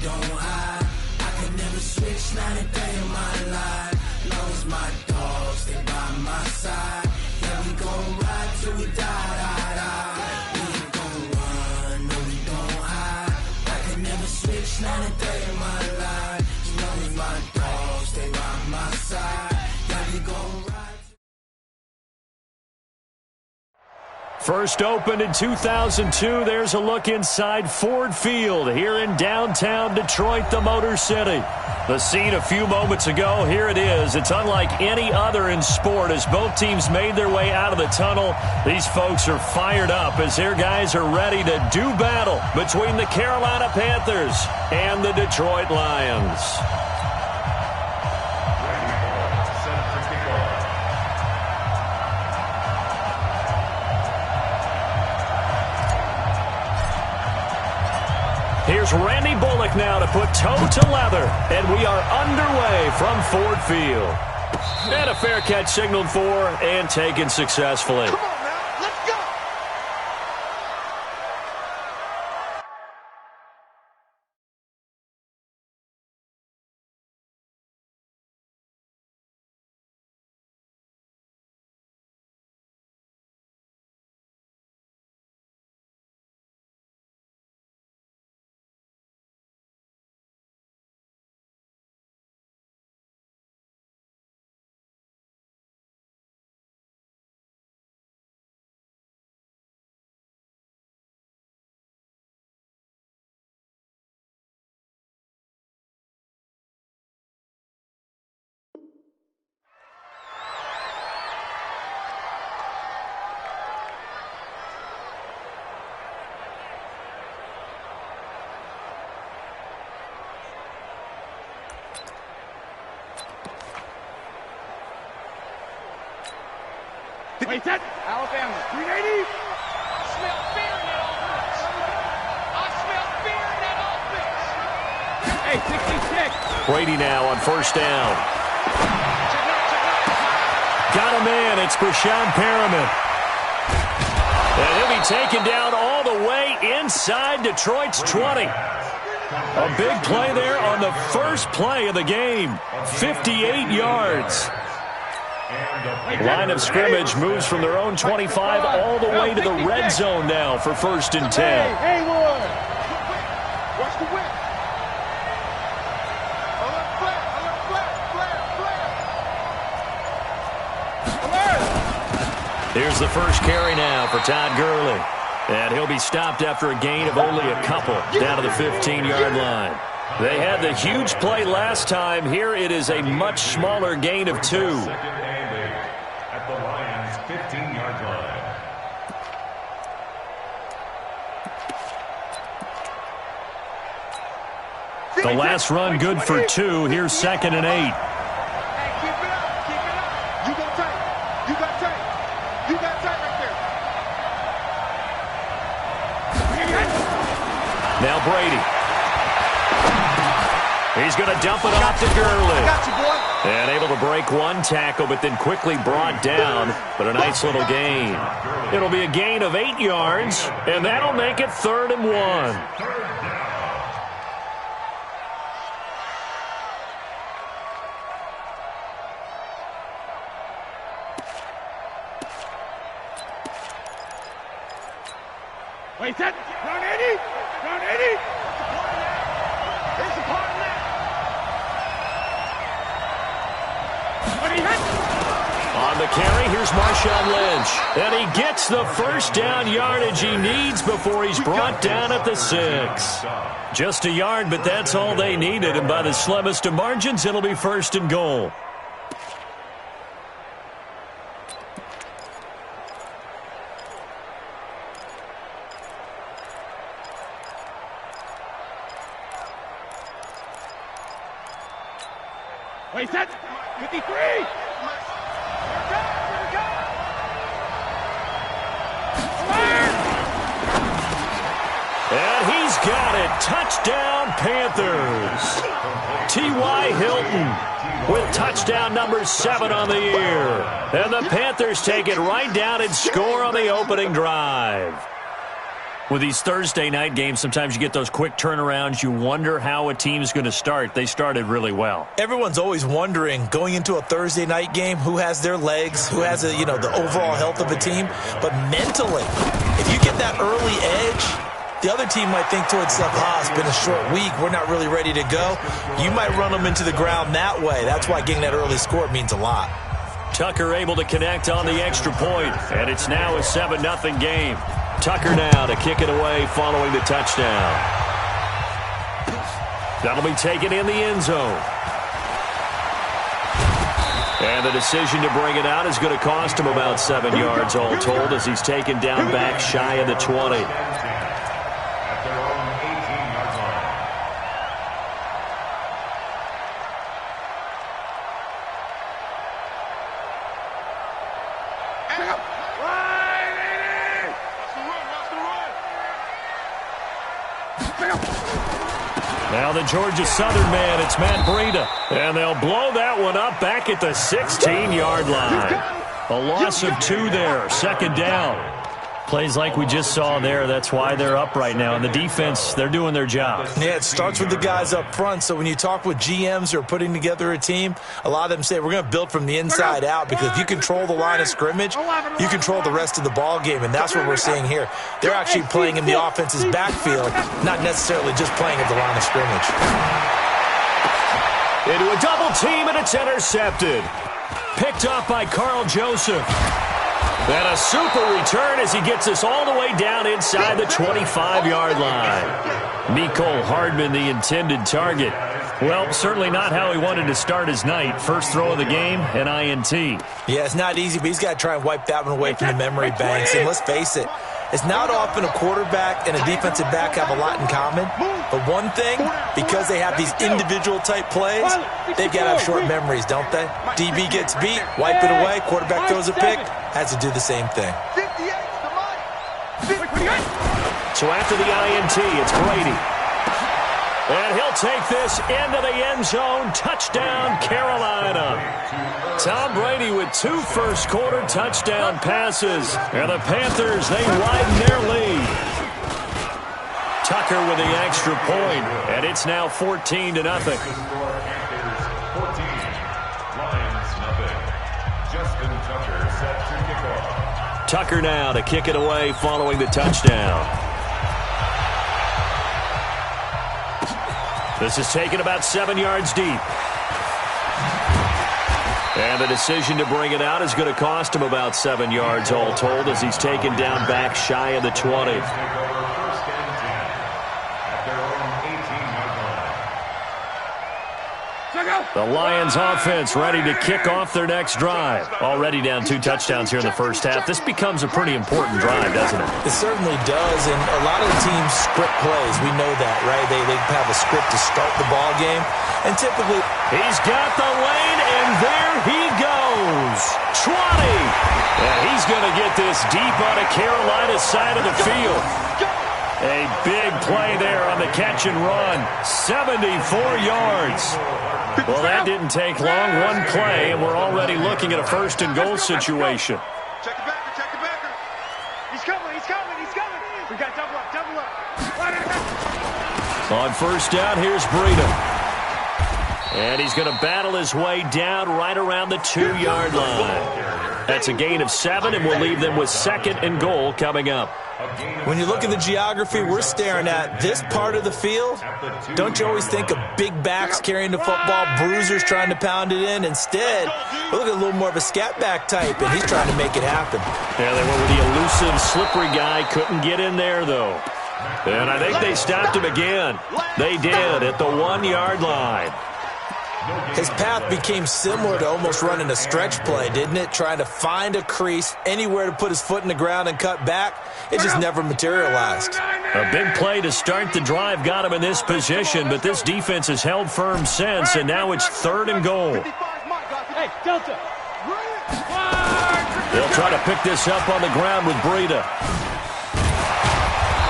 don't hide. I could never switch, not a day in my life. Long as my dogs stay by my side. Yeah, we gon' ride till we die, die, die. We ain't gon' run, no, we don't hide. I could never switch, not a day in my life. As long as my dogs stay by my side. Yeah, we gon' ride. First opened in 2002, there's a look inside Ford Field here in downtown Detroit, the Motor City. The scene a few moments ago, here it is. It's unlike any other in sport as both teams made their way out of the tunnel. These folks are fired up as their guys are ready to do battle between the Carolina Panthers and the Detroit Lions. Here's Randy Bullock now to put toe to leather, and we are underway from Ford Field. And a fair catch signaled for and taken successfully. Come on now, let's go! Wait, that Alabama 380. I smell fear in that offense. I smell fear in that offense. Hey, 66. Brady now on first down. Got a man. It's Brashad Perriman. And he'll be taken down all the way inside Detroit's 20. A big play there on the first play of the game. 58 yards. Line of scrimmage moves from their own 25 all the way to the red zone now for 1st and 10. Hey, Ward. Watch the whip. Here's the first carry now for Todd Gurley. And he'll be stopped after a gain of only a couple down to the 15-yard line. They had the huge play last time. Here it is a much smaller gain of 2. At the Lions' 15-yard line. The last run good for 2. Here's 2nd and 8. Hey, keep it up. Keep it up. You got tight. You got tight. You got tight right there. Now Brady. He's going to dump it off to Gurley. I got you, boy. And able to break one tackle, but then quickly brought down. But a nice little gain. It'll be a gain of 8 yards, and that'll make it 3rd and 1. Wait, that. Run 80. Run 80. There's the part of that. On the carry, here's Marshawn Lynch. And he gets the first down yardage he needs before he's brought down at the 6. Just a yard, but that's all they needed. And by the slimmest of margins, it'll be 1st and goal. Wait, that. 53. And he's got it. Touchdown, Panthers. T.Y. Hilton with touchdown number 7 on the year. And the Panthers take it right down and score on the opening drive. With these Thursday night games, sometimes you get those quick turnarounds. You wonder how a team's going to start. They started really well. Everyone's always wondering, going into a Thursday night game, who has their legs, who has the overall health of a team. But mentally, if you get that early edge, the other team might think to itself, it's been a short week, we're not really ready to go. You might run them into the ground that way. That's why getting that early score means a lot. Tucker able to connect on the extra point, and it's now a 7-0 game. Tucker now to kick it away following the touchdown. That'll be taken in the end zone. And the decision to bring it out is going to cost him about 7 yards all told as he's taken down back shy of the 20. Now the Georgia Southern man, it's Matt Breida. And they'll blow that one up back at the 16-yard line. A loss of 2 there, second down. Plays like we just saw there, that's why they're up right now. And the defense, they're doing their job. Yeah, it starts with the guys up front. So when you talk with GMs who are putting together a team, a lot of them say we're going to build from the inside out, because if you control the line of scrimmage, you control the rest of the ball game, and that's what we're seeing here. They're actually playing in the offense's backfield, not necessarily just playing at the line of scrimmage. Into a double team, and it's intercepted. Picked off by Carl Joseph. And a super return as he gets us all the way down inside the 25-yard line. Mecole Hardman, the intended target. Well, certainly not how he wanted to start his night. First throw of the game, an INT. Yeah, it's not easy, but he's got to try and wipe that one away from the memory banks. And let's face it, it's not often a quarterback and a defensive back have a lot in common. But one thing, because they have these individual type plays, they've got to have short memories, don't they? DB gets beat, wipe it away, quarterback throws a pick, has to do the same thing. So after the INT, it's Brady. And he'll take this into the end zone. Touchdown, Carolina. Tom Brady with 2 first-quarter touchdown passes. And the Panthers, they widen their lead. Tucker with the extra point, and it's now 14-0. Panthers 14, Lions nothing. Justin Tucker set to kick off. Tucker now to kick it away following the touchdown. This is taken about 7 yards deep. And the decision to bring it out is going to cost him about 7 yards all told as he's taken down back shy of the 20. The Lions offense ready to kick off their next drive. Already down 2 touchdowns here in the first half. This becomes a pretty important drive, doesn't it? It certainly does, and a lot of the teams script plays. We know that, right? They have a script to start the ball game, and typically... He's got the lane, and there he goes. 20! And he's going to get this deep on a Carolina side of the field. A big play there on the catch and run. 74 yards. Well, that didn't take long. One play, and we're already looking at a first-and-goal situation. Check the backer, check the backer. He's coming, he's coming, he's coming. We got double up, double up. On first down, here's Breida. And he's going to battle his way down right around the 2-yard line. That's a gain of 7, and we'll leave them with 2nd and goal coming up. When you look at the geography we're staring at, this part of the field, don't you always think of big backs carrying the football, bruisers trying to pound it in? Instead, we look at a little more of a scat back type, and he's trying to make it happen. Yeah, they went with the elusive, slippery guy. Couldn't get in there, though. And I think they stopped him again. They did at the 1-yard line. His path became similar to almost running a stretch play, didn't it? Trying to find a crease, anywhere to put his foot in the ground and cut back. It just never materialized. A big play to start the drive got him in this position, but this defense has held firm since, and now it's 3rd and goal. Hey, Delta. They'll try to pick this up on the ground with Breida.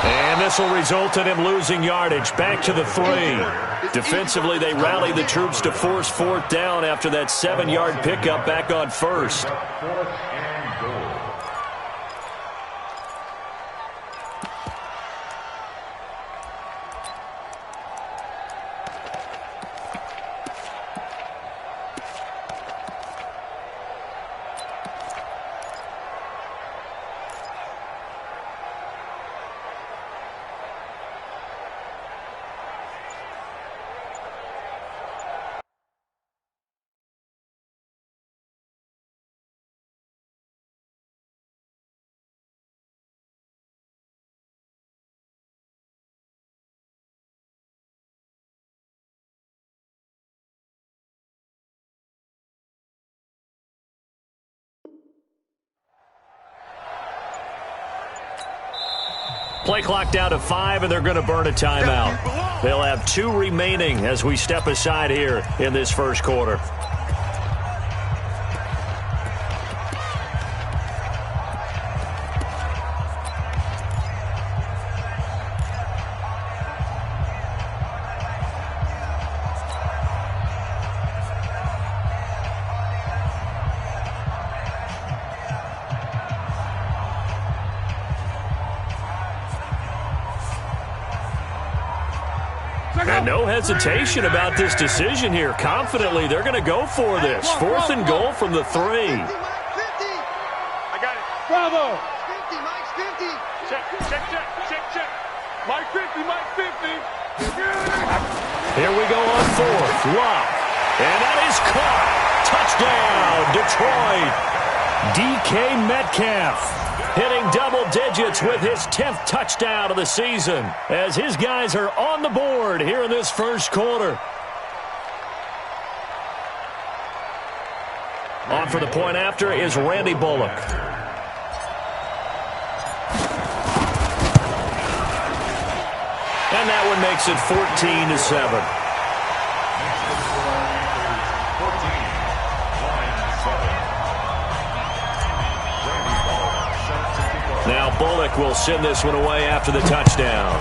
And this will result in him losing yardage. Back to the 3. Defensively, they rally the troops to force 4th down after that 7-yard pickup back on 1st. 4th and goal. Play clock down to 5, and they're going to burn a timeout. They'll have 2 remaining as we step aside here in this first quarter. And no hesitation about this decision here. Confidently, they're going to go for this. 4th and goal from the 3. I got it. Bravo. 50, Mike's 50. Check. Mike 50, Mike 50. Here we go on 4th. Lock. And that is caught. Touchdown, Detroit. DK Metcalf hitting double digits with his 10th touchdown of the season as his guys are on the board here in this first quarter. On for the point after is Randy Bullock. And that one makes it 14-7. Now Bullock will send this one away after the touchdown.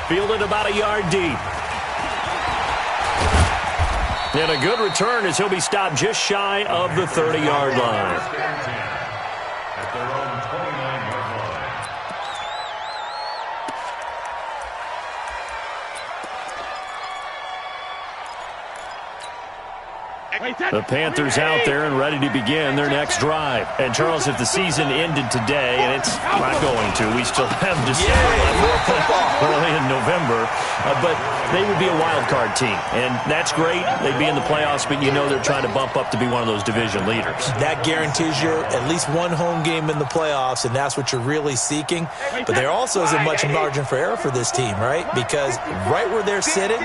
Fielded about a yard deep. And a good return as he'll be stopped just shy of the 30-yard line. At their own 29-yard line. The Panthers out there and ready to begin their next drive. And, Charles, if the season ended today, and it's not going to, we still have December early in November, but they would be a wild card team. And that's great. They'd be in the playoffs, but you know they're trying to bump up to be one of those division leaders. That guarantees you at least one home game in the playoffs, and that's what you're really seeking. But there also isn't much margin for error for this team, right? Because right where they're sitting,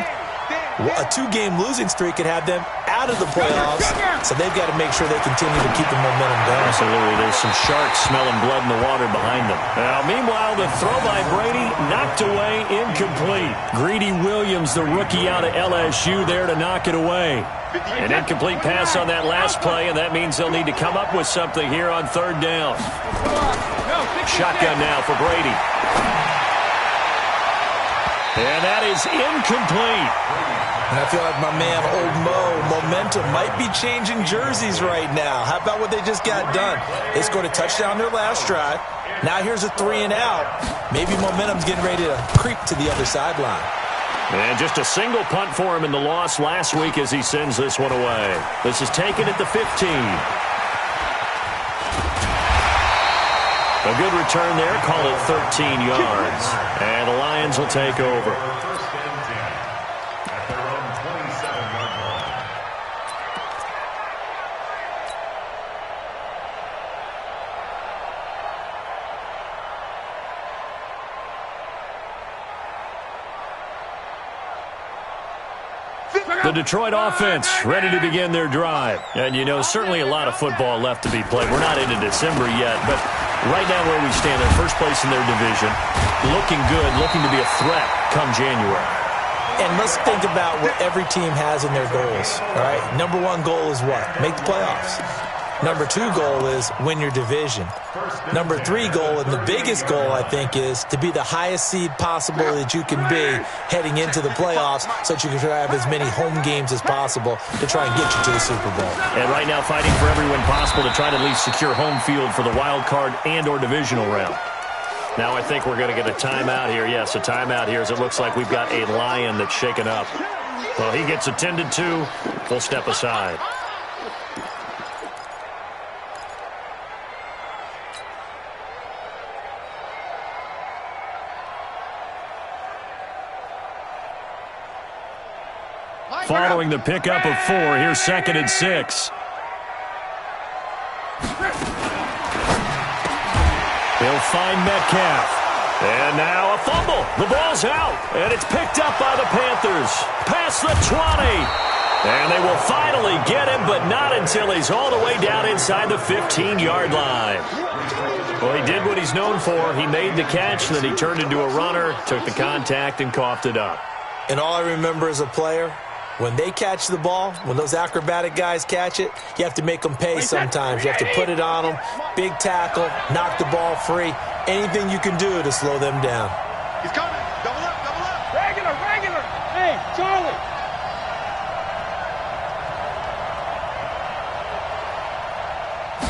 a 2-game losing streak could have them out of the playoffs, so they've got to make sure they continue to keep the momentum going. Absolutely. There's some sharks smelling blood in the water behind them. Now, meanwhile, the throw by Brady knocked away, incomplete. Greedy Williams, the rookie out of LSU, there to knock it away. An incomplete pass on that last play, and that means they'll need to come up with something here on 3rd down. Shotgun now for Brady. And that is incomplete. And I feel like my man, Old Mo, momentum might be changing jerseys right now. How about what they just got done? They scored a touchdown their last drive. Now here's a 3 and out. Maybe momentum's getting ready to creep to the other sideline. And just a single punt for him in the loss last week as he sends this one away. This is taken at the 15. A good return there, call it 13 yards. And the Lions will take over. First and 10 at their own 27-yard line. The Detroit offense ready to begin their drive. And, you know, certainly a lot of football left to be played. We're not into December yet, but right now where we stand, they're first place in their division, looking good, looking to be a threat come January. And let's think about what every team has in their goals, all right? Number 1 goal is what? Make the playoffs. Number 2 goal is win your division. Number 3 goal, and the biggest goal, I think, is to be the highest seed possible that you can be heading into the playoffs so that you can have as many home games as possible to try and get you to the Super Bowl. And right now fighting for every win possible to try to at least secure home field for the wild card and or divisional round. Now I think we're going to get a timeout here. Yes, a timeout here as it looks like we've got a Lion that's shaken up. Well, he gets attended to. We'll step aside. Following the pickup of 4, here's 2nd and 6. He'll find Metcalf. And now a fumble. The ball's out, and it's picked up by the Panthers. Past the 20. And they will finally get him, but not until he's all the way down inside the 15-yard line. Well, he did what he's known for. He made the catch, then he turned into a runner, took the contact, and coughed it up. And all I remember as a player, when they catch the ball, when those acrobatic guys catch it, you have to make them pay sometimes. You have to put it on them, big tackle, knock the ball free, anything you can do to slow them down. He's coming. Double up, double up. Regular. Hey, Charlie.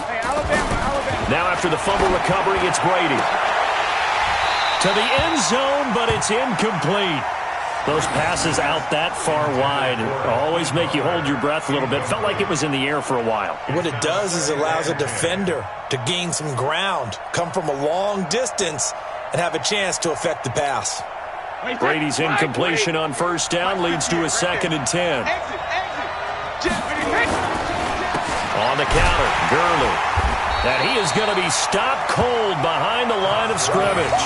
Hey, Alabama. Now after the fumble recovery, it's Brady. To the end zone, but it's incomplete. Those passes out that far wide always make you hold your breath a little bit. Felt like it was in the air for a while. What it does is it allows a defender to gain some ground, come from a long distance, and have a chance to affect the pass. Brady's incompletion on first down leads to a 2nd and 10. On the counter, Gurley. And he is going to be stopped cold behind the line of scrimmage.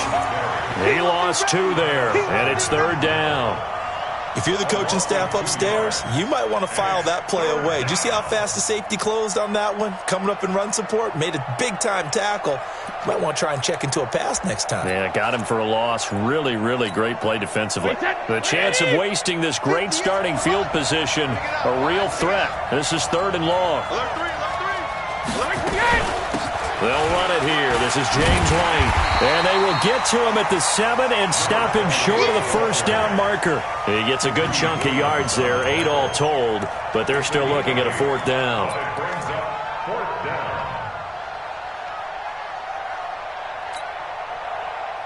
He lost 2 there, and it's 3rd down. If you're the coaching staff upstairs, you might want to file that play away. Did you see how fast the safety closed on that one? Coming up in run support, made a big-time tackle. You might want to try and check into a pass next time. Yeah, got him for a loss. Really, really great play defensively. The chance of wasting this great starting field position, a real threat. This is 3rd and long. They'll run it here. This is James White. And they will get to him at the 7 and stop him short of the first down marker. He gets a good chunk of yards there, 8 all told, but they're still looking at a 4th down.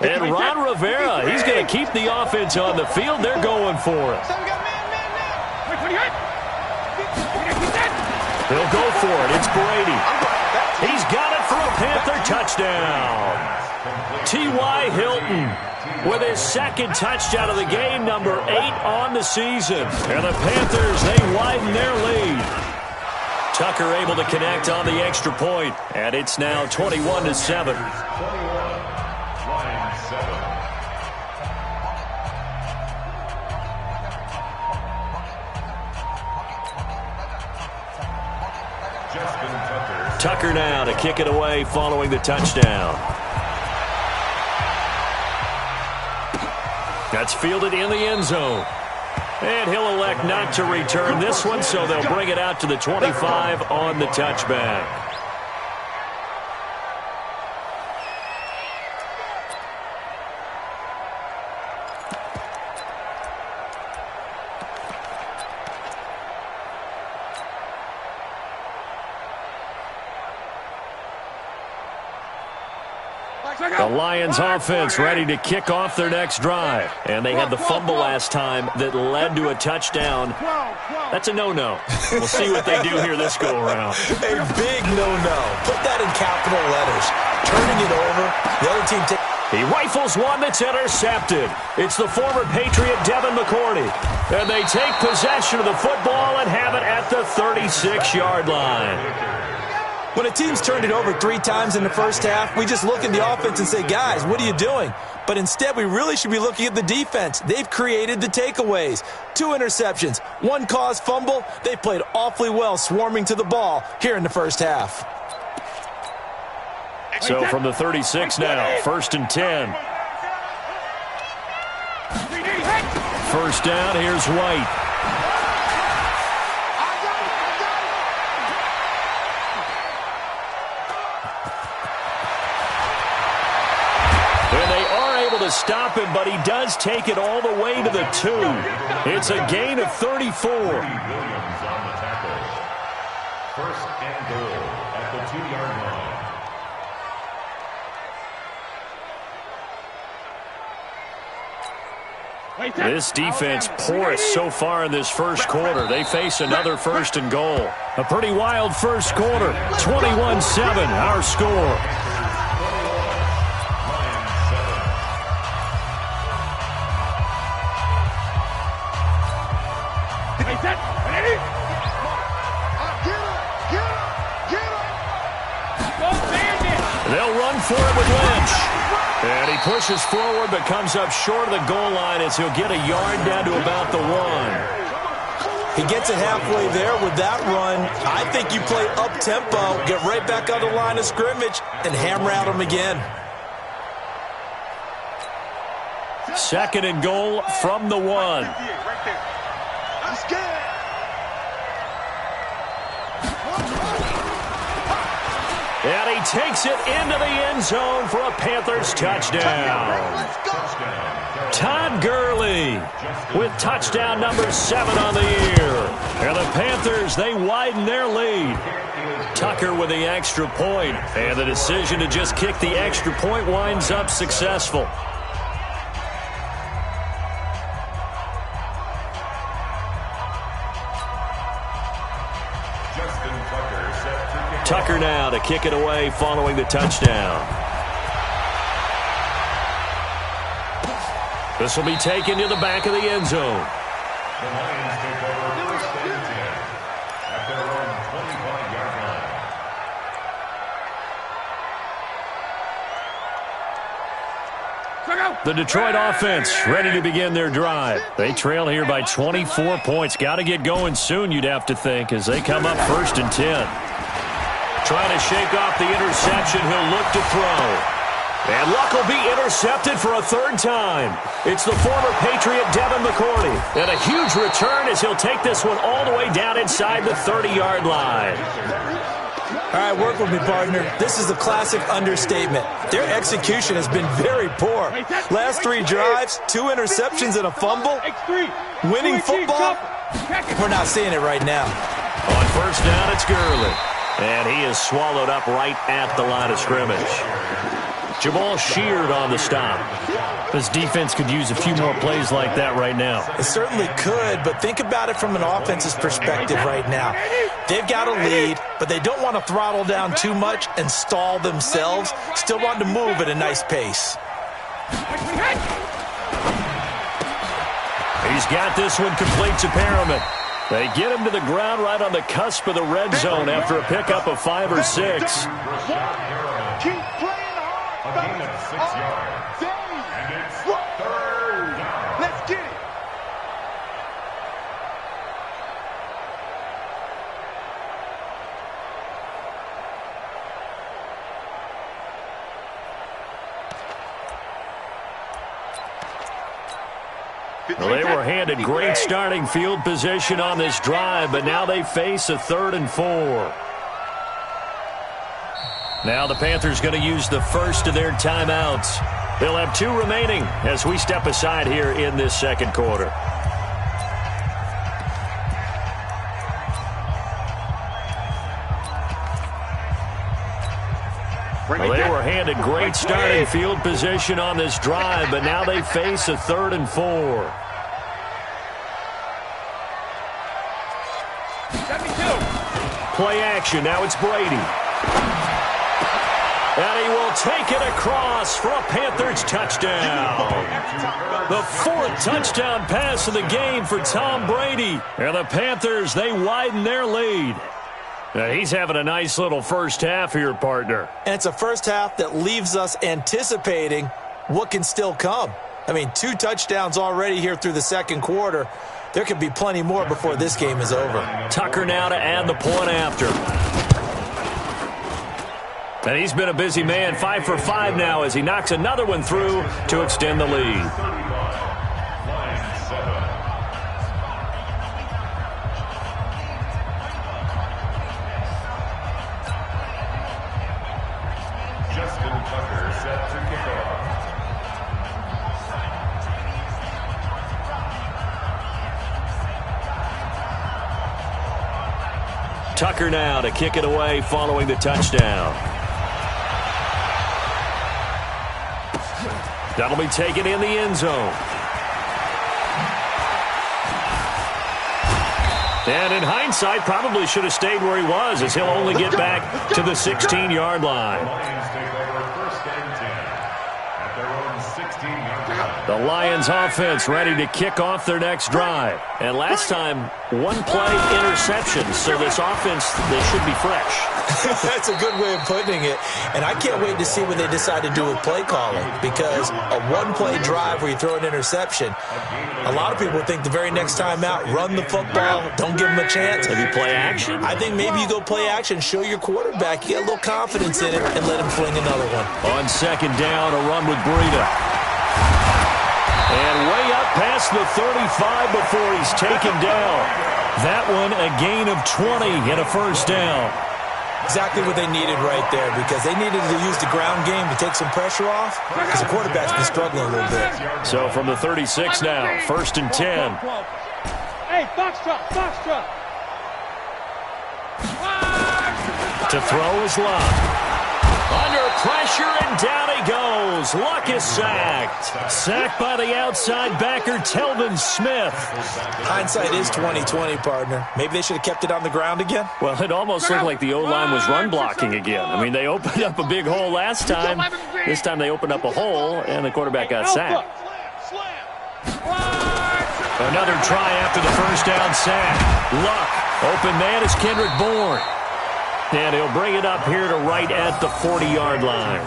And Ron Rivera, he's going to keep the offense on the field. They're going for it. He'll go for it. It's Brady. He's got it for a Panther touchdown. T.Y. Hilton with his 2nd touchdown of the game, number 8 on the season. And the Panthers, they widen their lead. Tucker able to connect on the extra point, and it's now 21-7. Tucker now to kick it away following the touchdown. That's fielded in the end zone. And he'll elect not to return this one, so they'll bring it out to the 25 on the touchback. The Lions offense ready to kick off their next drive. And they had the fumble last time that led to a touchdown. That's a no-no. We'll see what they do here this go-around. A big no-no. Put that in capital letters. Turning it over. The other team he rifles one that's intercepted. It's the former Patriot Devin McCourty. And they take possession of the football and have it at the 36-yard line. When a team's turned it over 3 times in the first half, we just look at the offense and say, guys, what are you doing? But instead, we really should be looking at the defense. They've created the takeaways. 2 interceptions, 1 caused fumble. They played awfully well swarming to the ball here in the first half. So from the 36 now, 1st and 10. First down, here's White. To stop him, but he does take it all the way to the 2. It's a gain of 34. Williams on the tackle. 1st and goal at the 2-yard line. This defense porous so far in this first quarter. They face another 1st and goal. A pretty wild first quarter. 21-7, our score. They'll run for it with Lynch. And he pushes forward but comes up short of the goal line as he'll get a yard down to about the 1. He gets it halfway there with that run. I think you play up-tempo, get right back on the line of scrimmage, and hammer at him again. 2nd and goal from the 1. And he takes it into the end zone for a Panthers touchdown. Todd Gurley with touchdown number 7 on the year. And the Panthers, they widen their lead. Tucker with the extra point. And the decision to just kick the extra point winds up successful. Tucker now to kick it away following the touchdown. This will be taken to the back of the end zone. The Lions take over 1st and 10 at their own 25-yard line. The Detroit offense ready to begin their drive. They trail here by 24 points. Got to get going soon, you'd have to think, as they come up 1st and 10. Trying to shake off the interception, he'll look to throw. And Luck will be intercepted for a 3rd time. It's the former Patriot Devin McCourty. And a huge return as he'll take this one all the way down inside the 30-yard line. All right, work with me, partner. This is a classic understatement. Their execution has been very poor. Last 3 drives, 2 interceptions and a fumble. Winning football? We're not seeing it right now. On 1st down, it's Gurley. And he is swallowed up right at the line of scrimmage. Jamal Sheard on the stop. This defense could use a few more plays like that right now. It certainly could, but think about it from an offense's perspective right now. They've got a lead, but they don't want to throttle down too much and stall themselves. Still want to move at a nice pace. He's got this one complete to Perriman. They get him to the ground right on the cusp of the red zone after a pickup of 5 or 6. Keep playing hard. A gain of 6 yards. And it's 3rd down. Let's get it. Well, they were handed great starting field position on this drive, but now they face a 3rd and 4. Now the Panthers going to use the first of their timeouts. They'll have 2 remaining as we step aside here in this 2nd quarter. Well, they were handed great starting field position on this drive, but now they face a 3rd and 4. 72. Play action. Now it's Brady. And he will take it across for a Panthers touchdown. The 4th touchdown pass of the game for Tom Brady. And the Panthers, they widen their lead. Now he's having a nice little first half here, partner. And it's a first half that leaves us anticipating what can still come. I mean, 2 touchdowns already here through the 2nd quarter. There could be plenty more before this game is over. Tucker now to add the point after. And he's been a busy man, 5 for 5 now as he knocks another one through to extend the lead. Tucker set to kick off. Tucker now to kick it away following the touchdown. That'll be taken in the end zone. And in hindsight, probably should have stayed where he was as he'll only get back to the 16-yard line. Lions take over 1st and 10 at their own 16-yard line. The Lions offense ready to kick off their next drive. And last time, one play interception. So this offense, they should be fresh. That's a good way of putting it. And I can't wait to see what they decide to do with play calling, because a one-play drive where you throw an interception, a lot of people think the very next time out, run the football, don't give them a chance. Maybe play action? I think maybe you go play action, show your quarterback, you get a little confidence in it, and let him fling another one. On second down, a run with Breida. And way up past the 35 before he's taken down. That one, a gain of 20 and a first down. Exactly what they needed right there, because they needed to use the ground game to take some pressure off, because the quarterback's been struggling a little bit. So from the 36 now, first and 10. Hey, box truck. To throw is Luck. Under pressure, and down he goes. Luck is sacked. Sacked by the outside backer, Telvin Smith. Hindsight is 20/20, partner. Maybe they should have kept it on the ground again. Well, it almost looked like the O-line was run blocking again. I mean, they opened up a big hole last time. This time they opened up a hole, and the quarterback got sacked. Another try after the first down sack. Luck. Open man is Kendrick Bourne. And he'll bring it up here to right at the 40-yard line.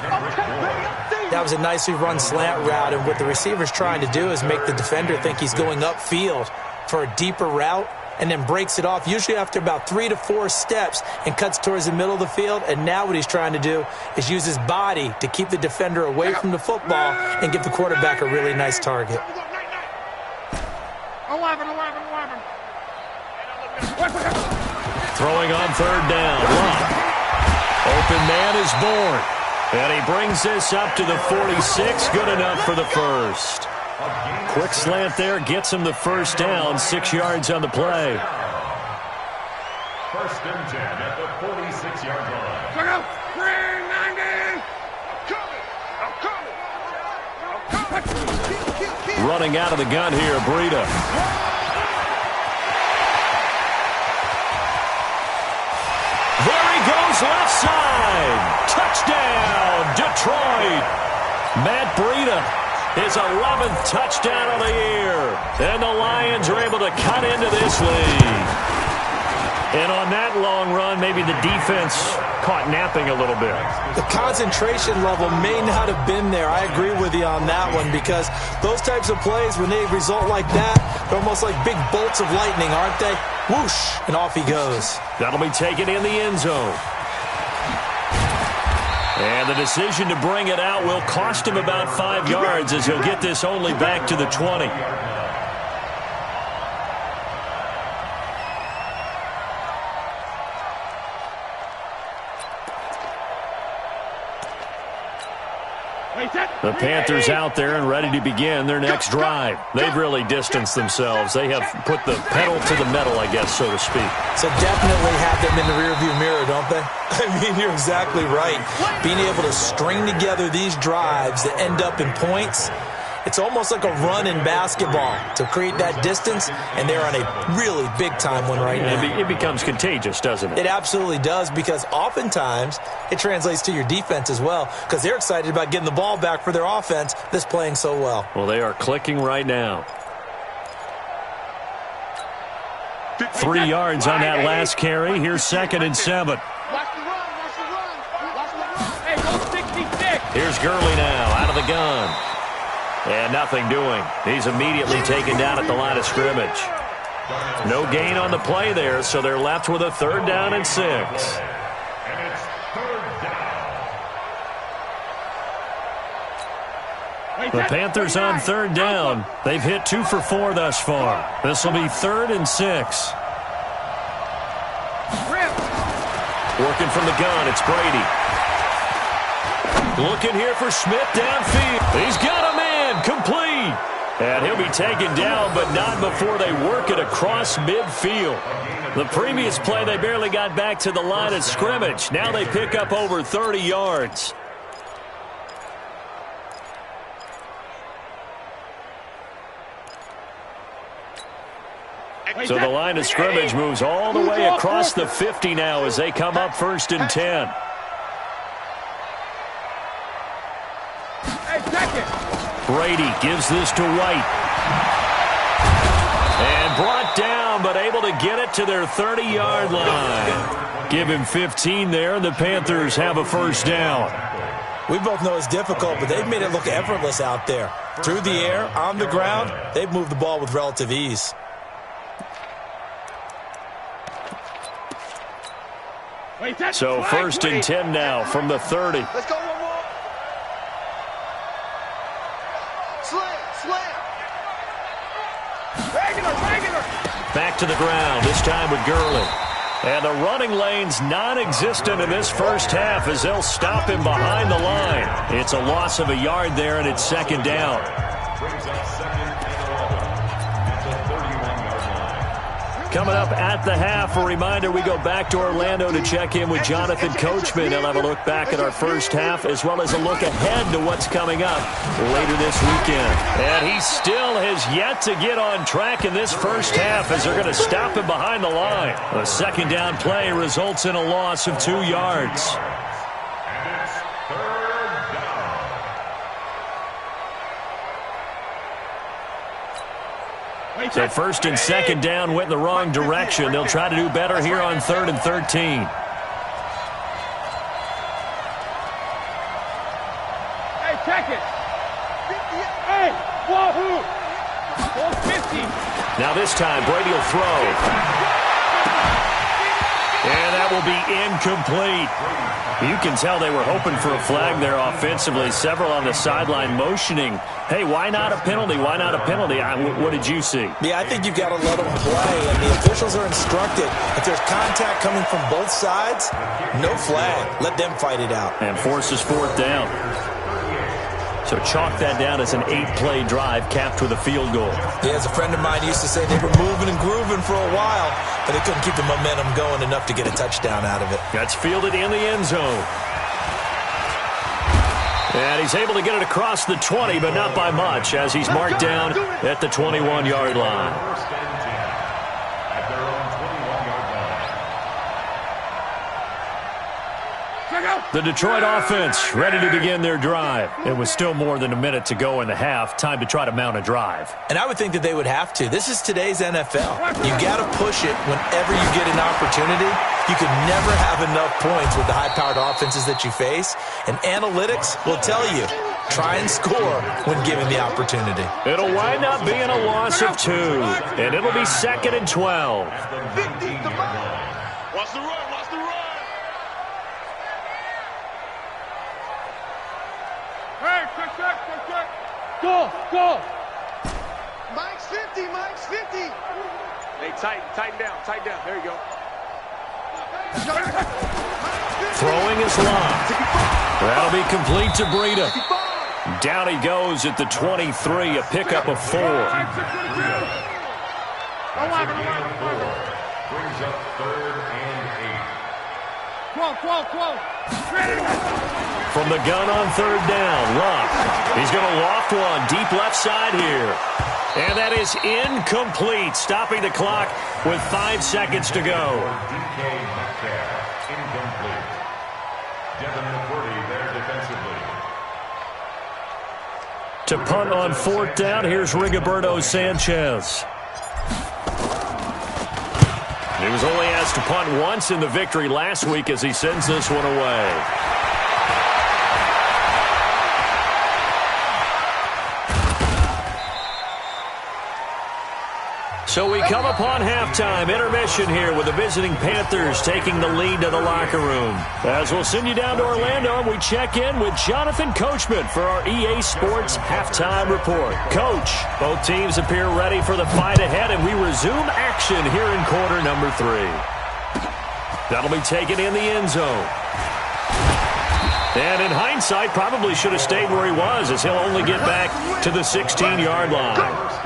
That was a nicely run slant route, and what the receiver's trying to do is make the defender think he's going upfield for a deeper route, and then breaks it off, usually after about 3 to 4 steps, and cuts towards the middle of the field. And now what he's trying to do is use his body to keep the defender away from the football and give the quarterback a really nice target. 11. Throwing on third down. Luck. Open man is Bourne. And he brings this up to the 46. Good enough for the first. Quick slant there. Gets him the first down. 6 yards on the play. First and 10 at the 46-yard line. Check out. 390. I'm coming. Running out of the gun here, Breida. There he goes, left side. Touchdown, Detroit. Matt Breida, his 11th touchdown of the year. And the Lions are able to cut into this lead. And on that long run, maybe the defense caught napping a little bit. The concentration level may not have been there. I agree with you on that one, because those types of plays, when they result like that, they're almost like big bolts of lightning, aren't they? Whoosh, and off he goes. That'll be taken in the end zone. And the decision to bring it out will cost him about 5 yards, as he'll get this only back to the 20. The Panthers out there and ready to begin their next drive. They've really distanced themselves. They have put the pedal to the metal, I guess, so to speak. So definitely have them in the rearview mirror, don't they? I mean, you're exactly right. Being able to string together these drives that end up in points, it's almost like a run in basketball to create that distance, and they're on a really big-time one right now. It becomes contagious, doesn't it? It absolutely does, because oftentimes it translates to your defense as well, because they're excited about getting the ball back for their offense that's playing so well. Well, they are clicking right now. 3 yards on that last carry. Here's 2nd and 7. Watch the run. Hey, go 66. Here's Gurley now, out of the gun. And nothing doing. He's immediately taken down at the line of scrimmage. No gain on the play there, so they're left with a 3rd down and 6. And it's 3rd down. The Panthers on 3rd down. They've hit 2 for 4 thus far. This will be 3rd and 6. Working from the gun, it's Brady. Looking here for Smith downfield. He's got a man. Complete. And he'll be taken down, but not before they work it across midfield. The previous play, they barely got back to the line of scrimmage. Now they pick up over 30 yards. So the line of scrimmage moves all the way across the 50 now as they come up 1st and 10. Hey, check it. Brady gives this to White. And brought down, but able to get it to their 30-yard line. Give him 15 there, and the Panthers have a first down. We both know it's difficult, but they've made it look effortless out there. Through the air, on the ground, they've moved the ball with relative ease. So first and 10 now from the 30. Let's go one more. Slam. Regular. Back to the ground, this time with Gurley. And the running lane's non-existent in this first half as they'll stop him behind the line. It's a loss of a yard there, and it's second down. Coming up at the half, a reminder, we go back to Orlando to check in with Jonathan Coachman. He'll have a look back at our first half as well as a look ahead to what's coming up later this weekend. And he still has yet to get on track in this first half as they're going to stop him behind the line. A second down play results in a loss of 2 yards. So first and second down went in the wrong direction. They'll try to do better here on 3rd and 13. Hey, check it. Hey, wahoo. 450. Now this time, Brady will throw. And that will be incomplete. You can tell they were hoping for a flag there offensively. Several on the sideline motioning, hey, why not a penalty? Why not a penalty? What did you see? Yeah, I think you've got to let them play, and the officials are instructed. If there's contact coming from both sides, no flag. Let them fight it out. And forces 4th down. So chalk that down as an 8-play drive capped with a field goal. Yeah, as a friend of mine used to say, they were moving and grooving for a while, but they couldn't keep the momentum going enough to get a touchdown out of it. That's fielded in the end zone. And he's able to get it across the 20, but not by much, as he's marked down at the 21-yard line. The Detroit offense ready to begin their drive. It was still more than a minute to go in the half. Time to try to mount a drive. And I would think that they would have to. This is today's NFL. You got to push it whenever you get an opportunity. You can never have enough points with the high-powered offenses that you face. And analytics will tell you, try and score when given the opportunity. It'll wind up being a loss of 2. And it'll be 2nd and 12. Watch the run. Hey, check. Go. Mike's 50. Hey, tighten down. There you go. Throwing is locked. That'll be complete to Breida. Down he goes at the 23, a pickup of 4. Brings up 3rd and 8. Close. From the gun on 3rd down, Luck. He's going to loft one deep left side here. And that is incomplete, stopping the clock with 5 seconds to go. DK Metcalf, incomplete. Devin McCourty there defensively. To punt on 4th down, here's Rigoberto Sanchez. He was only asked to punt once in the victory last week as he sends this one away. So we come upon halftime, intermission here with the visiting Panthers taking the lead to the locker room. As we'll send you down to Orlando, and we check in with Jonathan Coachman for our EA Sports Halftime Report. Coach, both teams appear ready for the fight ahead, and we resume action here in quarter number 3. That'll be taken in the end zone. And in hindsight, probably should have stayed where he was, as he'll only get back to the 16-yard line.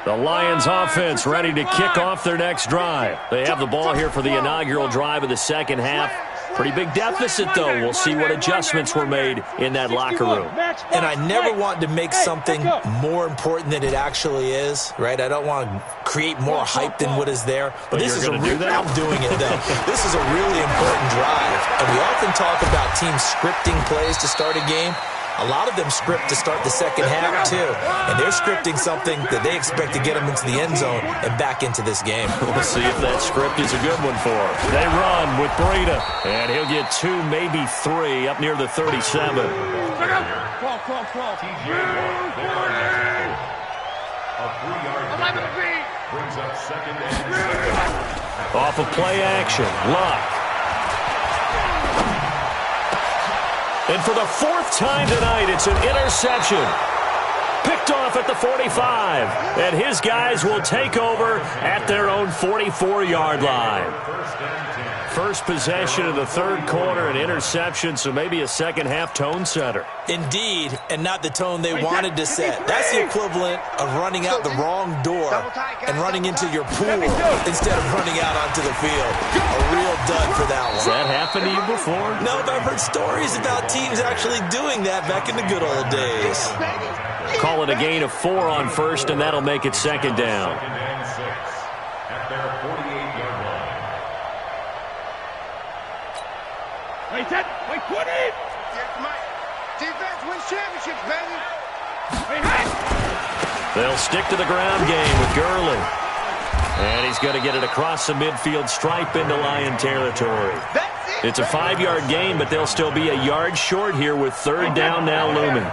The Lions offense ready to kick off their next drive. They have the ball here for the inaugural drive of the second half. Pretty big deficit, though. We'll see what adjustments were made in that locker room. And I never want to make something more important than it actually is, right? I don't want to create more hype than what is there. But this is I'm doing it, though. This is a really important drive. And we often talk about teams scripting plays to start a game. A lot of them script to start the second half, too. And they're scripting something that they expect to get them into the end zone and back into this game. We'll see if that script is a good one for them. They run with Breida, and he'll get 2, maybe 3, up near the 37. Brings up second and off of play action, Luck. And for the 4th time tonight, it's an interception. Picked off at the 45. And his guys will take over at their own 44-yard line. First possession of the 3rd quarter, an interception, so maybe a second-half tone setter. Indeed, and not the tone they wanted to set. That's the equivalent of running out the wrong door and running into your pool instead of running out onto the field. A real dud for that one. Has that happened to you before? No, but I've heard stories about teams actually doing that back in the good old days. Call it a gain of 4 on first, and that'll make it second down. Second and 6 at their 48-yard line. Wait, 10, wait, 20! Defense wins championships, baby! They'll stick to the ground game with Gurley. And he's going to get it across the midfield stripe into Lion territory. It's a 5-yard gain, but they'll still be a yard short here with 3rd down now looming.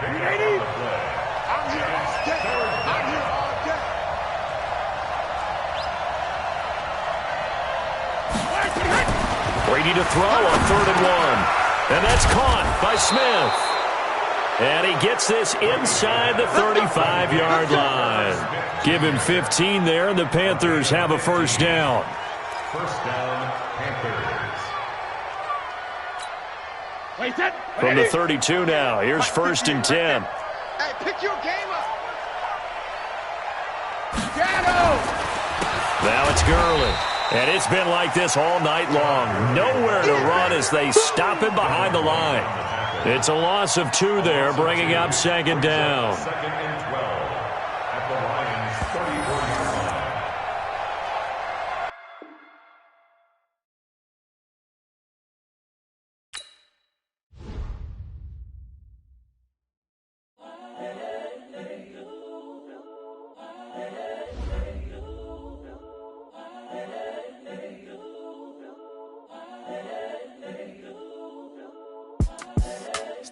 Brady to throw on 3rd and 1. And that's caught by Smith. And he gets this inside the 35-yard line. Give him 15 there, and the Panthers have a first down. First down, Panthers. Wait, 10, From the 32 now, here's 1st and 10. Hey, pick your game up! Now it's Gurley. And it's been like this all night long. Nowhere to run as they stop him behind the line. It's a loss of 2 there, bringing up second down. Second and 12 at the Lions' 34-yard line.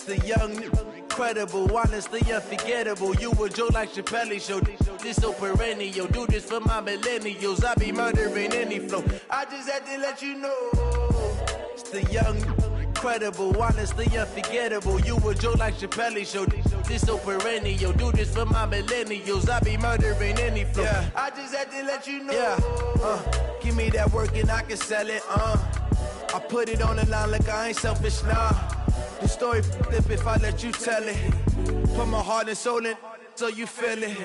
The young, incredible, honestly unforgettable. You a Joe like Chappelle show. This so perennial. Do this for my millennials. I be murdering any flow. I just had to let you know. It's the young, incredible, honestly unforgettable. You a Joe like Chappelle show. This so perennial. Do this for my millennials. I be murdering any flow. Yeah. I just had to let you know. Yeah. Give me that work and I can sell it. I put it on the line like I ain't selfish now. The story flip if I let you tell it. Put my heart and soul in so you feel it.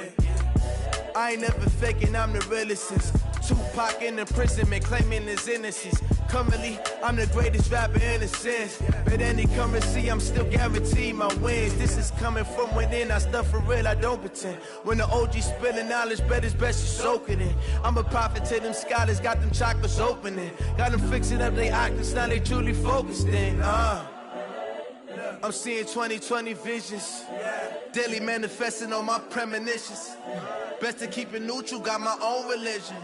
I ain't never faking, I'm the realest since Tupac in imprisonment, claiming his innocence. Currently, I'm the greatest rapper in a sense. But any currency, I'm still guaranteed my wins. This is coming from within, I stuff for real, I don't pretend. When the OG spilling knowledge, bet it's best you soak it in. I'm a prophet to them scholars, got them chakras opening. Got them fixing up they octaves, now they truly focused in. I'm seeing 2020 visions. Daily manifesting on my premonitions. Best to keep it neutral, got my own religion.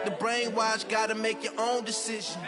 The brainwash, gotta make your own decision.